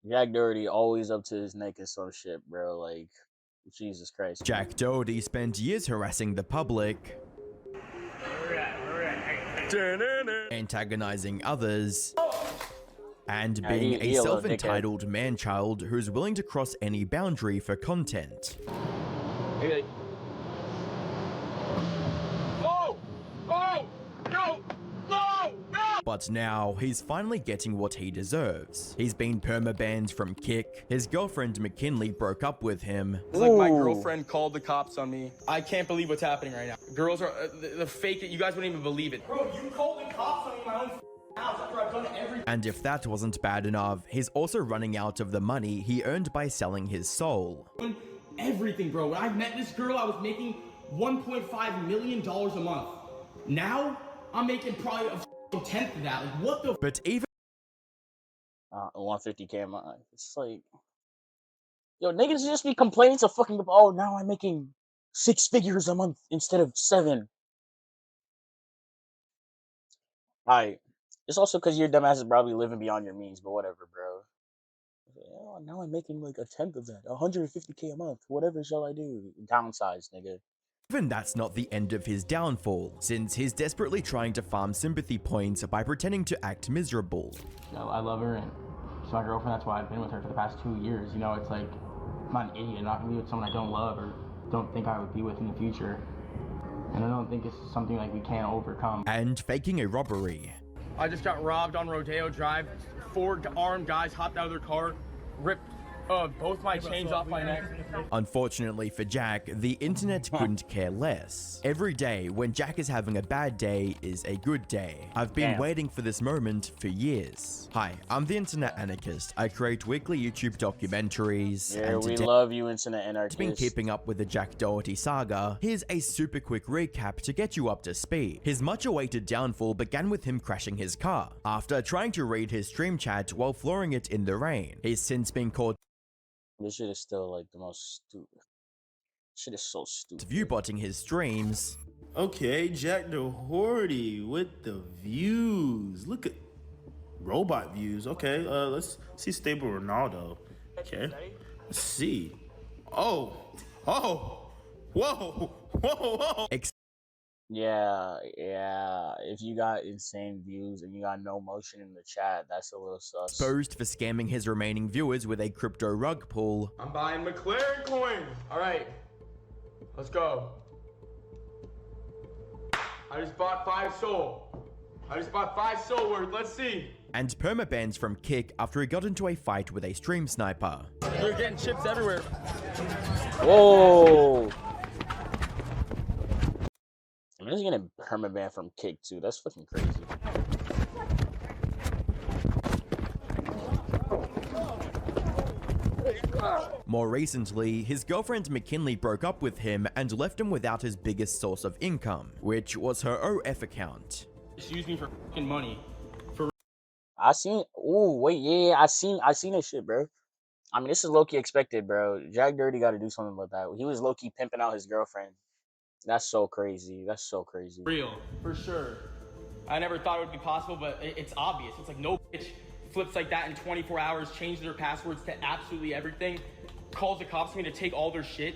Jack Doherty always up to his neck in some shit, bro. Like, Jesus Christ, man. Jack Doherty spent years harassing the public, antagonizing others, and Yeah, being a he a little dickhead. self-entitled man-child who's willing to cross any boundary for content. But now, he's finally getting what he deserves. He's been perma-banned from Kick, his girlfriend McKinley broke up with him. It's like my girlfriend called the cops on me. I can't believe what's happening right now. Girls are, the fake it, you guys wouldn't even believe it. Bro, you called the cops on me in my own house after I've done everything. And if that wasn't bad enough, he's also running out of the money he earned by selling his soul. Everything, bro. When I met this girl, I was making $1.5 million a month. Now, I'm making probably a tenth of that. Like, what the? But even 150K a month. It's like, yo, niggas just be complaining to fucking. Oh, now I'm making 6 figures a month instead of 7. Alright, it's also because your dumbass is probably living beyond your means, but whatever, bro. Oh, now I'm making like a tenth of that, 150K a month. Whatever shall I do? Downsize, nigga. Even that's not the end of his downfall, since he's desperately trying to farm sympathy points by pretending to act miserable. I love her, and she's my girlfriend. That's why I've been with her for the past 2 years. You know, it's like, I'm not an idiot. I'm not gonna be with someone I don't love or don't think I would be with in the future. And I don't think it's something like we can't overcome. And faking a robbery. I just got robbed on Rodeo Drive. 4 armed guys hopped out of their car, ripped both my chains off my neck. Unfortunately for Jack, the internet couldn't care less. Every day when Jack is having a bad day is a good day. I've been waiting for this moment for years. Hi, I'm the Internet Anarchist. I create weekly YouTube documentaries. Yeah, and we today love you, Internet Anarchist. been keeping up with the Jack Doherty saga. Here's a super quick recap to get you up to speed. His much-awaited downfall began with him crashing his car. After trying to read his stream chat while flooring it in the rain, he's since been caught This shit is still like the most stupid. Shit is so stupid. viewbotting his streams. Okay, Jack Doherty with the views. Look at robot views. Okay, let's see Stable Ronaldo. Okay, let's see. Oh, whoa, whoa. Yeah. If you got insane views and you got no motion in the chat, that's a little sus. Exposed for scamming his remaining viewers with a crypto rug pull. I'm buying McLaren coins. All right, let's go. I just bought 5 soul. Worth. Let's see. And permabans from Kick after he got into a fight with a stream sniper. They're getting chips everywhere. Whoa! I'm just getting permaban from Kick too. That's fucking crazy. More recently, his girlfriend McKinley broke up with him and left him without his biggest source of income, which was her OF account. Just use me for fucking money. I seen. Ooh, wait, yeah, I seen this shit, bro. I mean, this is low-key expected, bro. Jack Doherty got to do something about that. He was low-key pimping out his girlfriend. That's so crazy. That's so crazy. Real, for sure. I never thought it would be possible, but it's obvious. It's like no bitch flips like that in 24 hours, changes their passwords to absolutely everything, calls the cops on me to take all their shit,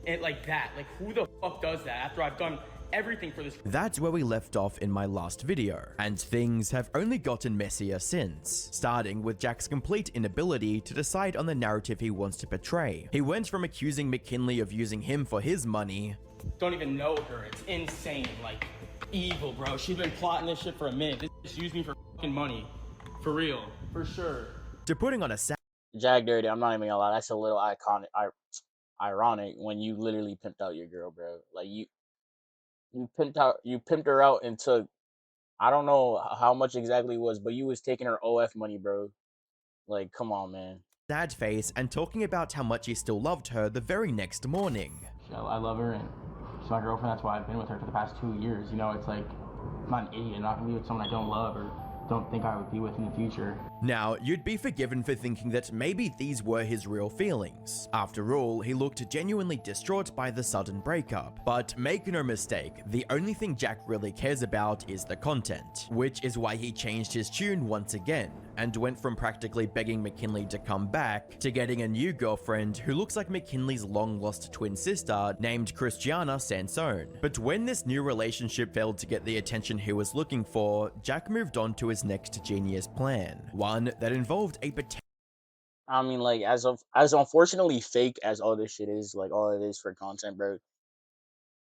and like that. Like, who the fuck does that after I've done everything for this? That's where we left off in my last video, and things have only gotten messier since, starting with Jack's complete inability to decide on the narrative he wants to portray. He went from accusing McKinley of using him for his money. Don't even know her. It's insane. Like, evil, bro. She's been plotting this shit for a minute. Just use me for fucking money. For real. For sure. To putting on a Jack Doherty, I'm not even gonna lie. That's a little ironic when you literally pimped out your girl, bro. Like you pimped her out and took, I don't know how much exactly it was, but you was taking her OF money, bro. Like, come on, man. sad face and talking about how much he still loved her the very next morning. I love her, and she's my girlfriend. That's why I've been with her for the past 2 years. You know, it's like, I'm not an idiot. I'm not gonna be with someone I don't love or don't think I would be with in the future. Now, you'd be forgiven for thinking that maybe these were his real feelings. After all, he looked genuinely distraught by the sudden breakup. But make no mistake, the only thing Jack really cares about is the content, which is why he changed his tune once again, and went from practically begging McKinley to come back to getting a new girlfriend who looks like McKinley's long-lost twin sister named Christiana Sansone. But when this new relationship failed to get the attention he was looking for, Jack moved on to his next genius plan, one that involved a I mean, like, as unfortunately fake as all this shit is, like all it is for content, bro.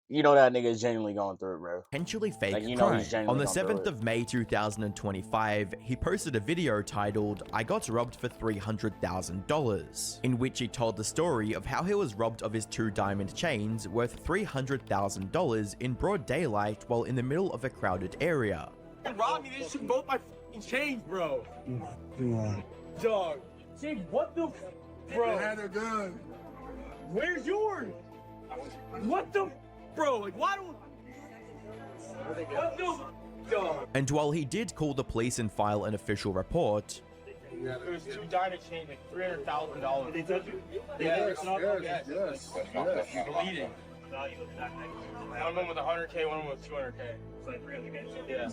You know that nigga is genuinely going through it, bro. potentially fake Like, you know crime. he's On genuinely the going through 7th it. of May 2025, he posted a video titled, "I got robbed for $300,000," in which he told the story of how he was robbed of his 2 diamond chains worth $300,000 in broad daylight while in the middle of a crowded area. Rob me, they should both my chains, bro. Dog. James, what the bro? They had a gun. Where's yours? What the bro? Like why don't what the dog? And while he did call the police and file an official report, It was 2 diamond chains, like $300,000. Did they touch you? Yes, yes. Bleeding. One of them was 100K, one of them was 200K. Yeah.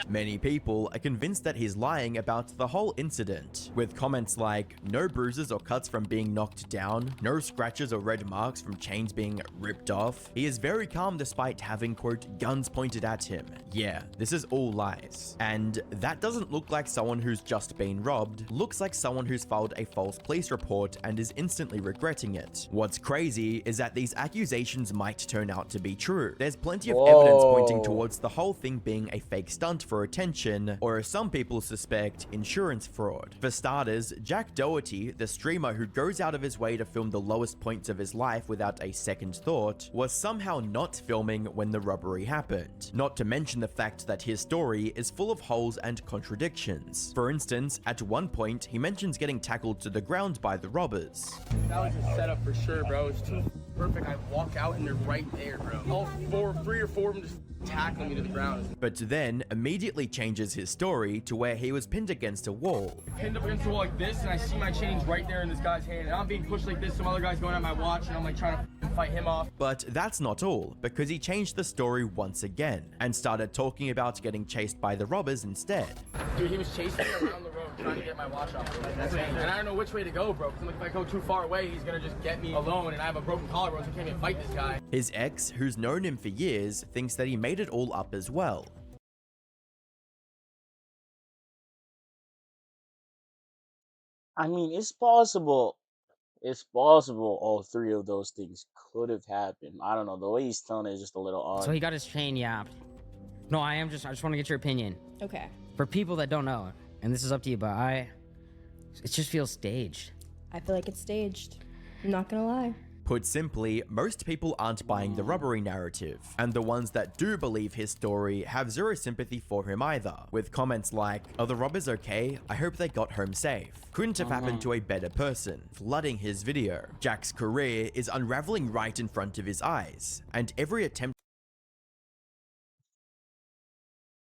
many people are convinced that he's lying about the whole incident, with comments like, no bruises or cuts from being knocked down, no scratches or red marks from chains being ripped off. He is very calm despite having, quote, guns pointed at him. Yeah, this is all lies. And that doesn't look like someone who's just been robbed, looks like someone who's filed a false police report and is instantly regretting it. What's crazy is that these accusations might turn out to be true. There's plenty of evidence pointing towards the whole thing being a fake stunt for attention, or as some people suspect, insurance fraud. For starters, Jack Doherty, the streamer who goes out of his way to film the lowest points of his life without a second thought, was somehow not filming when the robbery happened. Not to mention the fact that his story is full of holes and contradictions. For instance, at one point, he mentions getting tackled to the ground by the robbers. That was a setup for sure, bro. It's too perfect. I walk out and they're right there, bro. All 3 or 4 of them just tackling me to the ground. But then immediately changes his story to where he was pinned against a wall. Pinned up against the wall like this, and I see my chains right there in this guy's hand, and I'm being pushed like this. Some other guy's going at my watch, and I'm like trying to fight him off. But that's not all, because he changed the story once again and started talking about getting chased by the robbers instead. Dude, he was chasing me around the road trying to get my watch off. And I don't know which way to go, bro. Because if I go too far away, he's gonna just get me alone, and I have a broken collarbone, so I can't even fight this guy. His ex, who's known him for years, thinks that he made it all up as well. I mean, it's possible. It's possible all 3 of those things could have happened. I don't know. The way he's telling it is just a little odd. So he got his chain yapped. No, I just want to get your opinion. Okay. For people that don't know, and this is up to you, but it just feels staged. I feel like it's staged. I'm not gonna lie. Put simply, most people aren't buying the robbery narrative, and the ones that do believe his story have zero sympathy for him either, with comments like, are the robbers okay? I hope they got home safe. Couldn't have happened to a better person, flooding his video. Jack's career is unraveling right in front of his eyes, and every attempt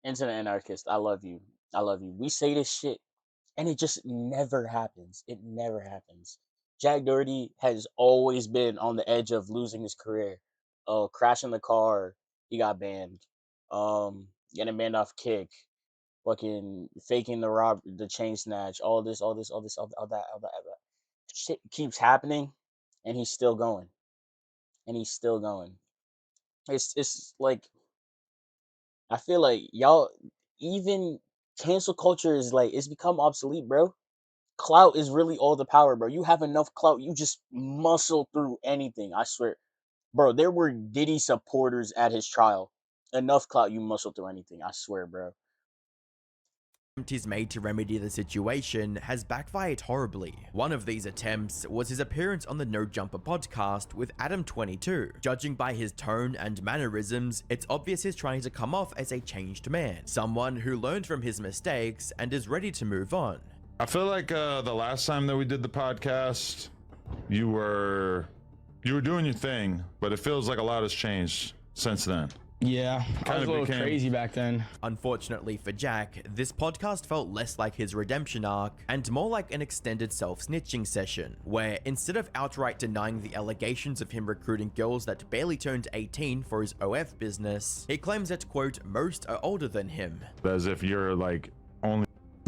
Internet anarchist, I love you. I love you. We say this shit, and it just never happens. It never happens. Jack Doherty has always been on the edge of losing his career. Crashing the car, he got banned. Getting banned off Kick, fucking faking the chain snatch, all this, all that. Shit keeps happening, and he's still going. And he's still going. It's like, I feel like y'all, even cancel culture is like, it's become obsolete, bro. Clout is really all the power, bro. You have enough clout, you just muscle through anything. I swear, bro. There were Diddy supporters at his trial. Enough clout, you muscle through anything. I swear, bro. he's made to remedy the situation has backfired horribly. One of these attempts was his appearance on the No Jumper podcast with Adam22. Judging by his tone and mannerisms, it's obvious he's trying to come off as a changed man, someone who learned from his mistakes and is ready to move on. I feel like the last time that we did the podcast, you were doing your thing, but it feels like a lot has changed since then. Yeah, I was Kinda a little became- crazy back then. Unfortunately for Jack, this podcast felt less like his redemption arc and more like an extended self-snitching session, where instead of outright denying the allegations of him recruiting girls that barely turned 18 for his OF business, he claims that, quote, most are older than him. As if you're like only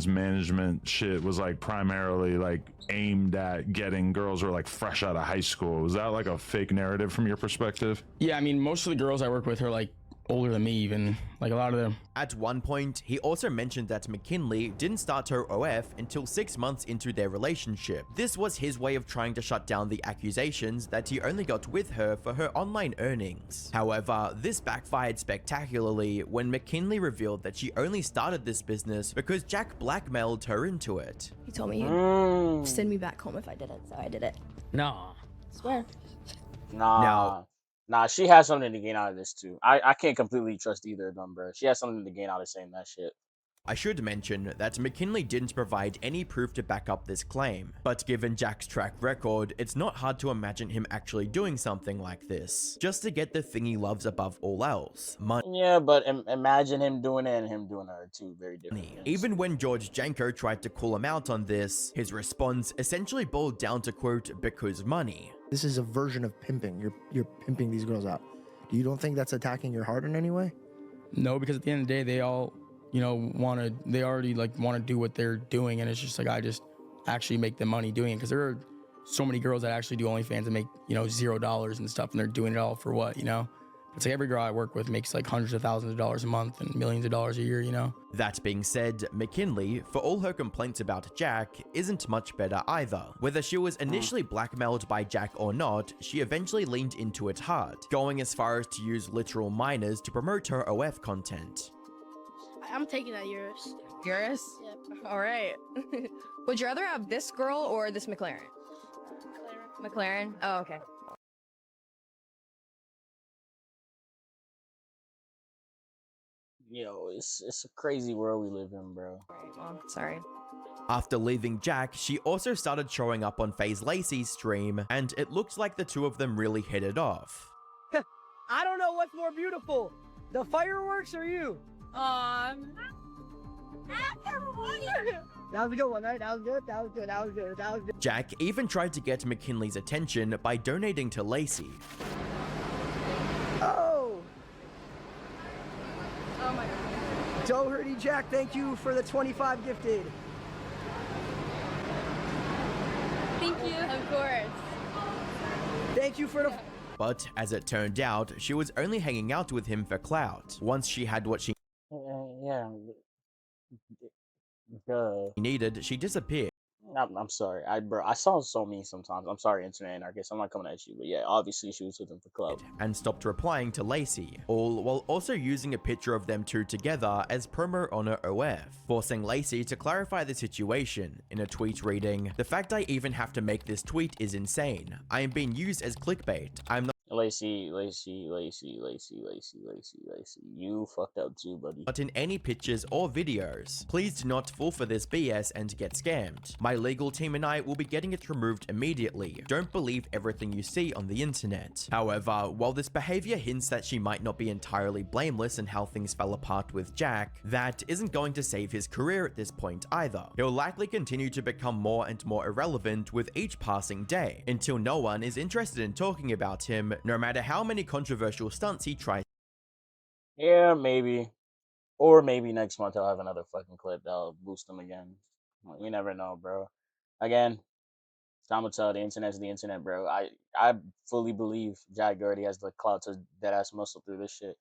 management shit was like primarily like aimed at getting girls who are like fresh out of high school. Was that like a fake narrative from your perspective? Yeah, I mean, most of the girls I work with are like older than me, even. Like a lot of them. At one point, he also mentioned that McKinley didn't start her OF until 6 months into their relationship. This was his way of trying to shut down the accusations that he only got with her for her online earnings. However, this backfired spectacularly when McKinley revealed that she only started this business because Jack blackmailed her into it. He told me he'd send me back home if I didn't, so I did it. No. Swear. Nah, she has something to gain out of this too. I can't completely trust either of them, bro. She has something to gain out of saying that shit. I should mention that McKinley didn't provide any proof to back up this claim, but given Jack's track record, it's not hard to imagine him actually doing something like this, just to get the thing he loves above all else, money. Yeah, but imagine him doing it and him doing her too. Very different things. Even when George Janko tried to call him out on this, his response essentially boiled down to, quote, because money. This is a version of pimping. You're pimping these girls out. You don't think that's attacking your heart in any way? No, because at the end of the day, they all, they already like want to do what they're doing. And it's just like, I just actually make the money doing it. Because there are so many girls that actually do OnlyFans and make, $0 and stuff. And they're doing it all for what, It's like every girl I work with makes like hundreds of thousands of dollars a month and millions of dollars a year, That being said, McKinley, for all her complaints about Jack, isn't much better either. Whether she was initially blackmailed by Jack or not, she eventually leaned into it hard, going as far as to use literal minors to promote her OF content. I'm taking that Eurus. Yours? Yep. All right. Would you rather have this girl or this McLaren? McLaren? Oh, okay. Yo, it's a crazy world we live in, bro. All right, well, sorry. After leaving Jack, she also started showing up on FaZe Lacey's stream, and it looked like the two of them really hit it off. I don't know what's more beautiful, the fireworks or you. That was a good one, right? That was good. That was good. That was good. That was good. Jack even tried to get McKinley's attention by donating to Lacey. Oh, Oh my god. Doherty Jack, thank you for the 25 gifted. Thank you. Of course. Thank you for the. But as it turned out, she was only hanging out with him for clout. Once she had what she Yeah. Duh. needed, she disappeared. I'm sorry. I saw so many sometimes. I'm sorry, internet anarchist. I'm not coming at you, but yeah, obviously she was with him for club. And stopped replying to Lacey, all while also using a picture of them two together as promo on her OF, forcing Lacey to clarify the situation in a tweet reading, "The fact I even have to make this tweet is insane. I am being used as clickbait. I'm not Lacey, you fucked up too, buddy. in any pictures or videos. Please do not fall for this BS and get scammed. My legal team and I will be getting it removed immediately. Don't believe everything you see on the internet." However, while this behavior hints that she might not be entirely blameless in how things fell apart with Jack, that isn't going to save his career at this point either. He'll likely continue to become more and more irrelevant with each passing day, until no one is interested in talking about him, no matter how many controversial stunts he tries. Yeah, maybe. Or maybe next month I'll have another fucking clip that'll boost him again. You never know, bro. Again, time will tell. The internet's the internet, bro. I fully believe Jack Doherty has the clout to dead ass muscle through this shit.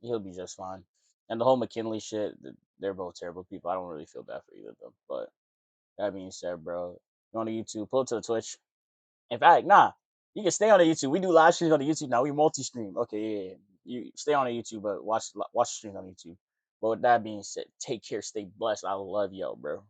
He'll be just fine. And the whole McKinley shit, they're both terrible people. I don't really feel bad for either of them. But that being said, bro, go on to YouTube, pull it to the Twitch. In fact, nah, you can stay on the YouTube. We do live streams on the YouTube now. We multi-stream. Okay, yeah. You stay on the YouTube, but watch the streams on YouTube. But with that being said, take care, stay blessed. I love y'all, bro.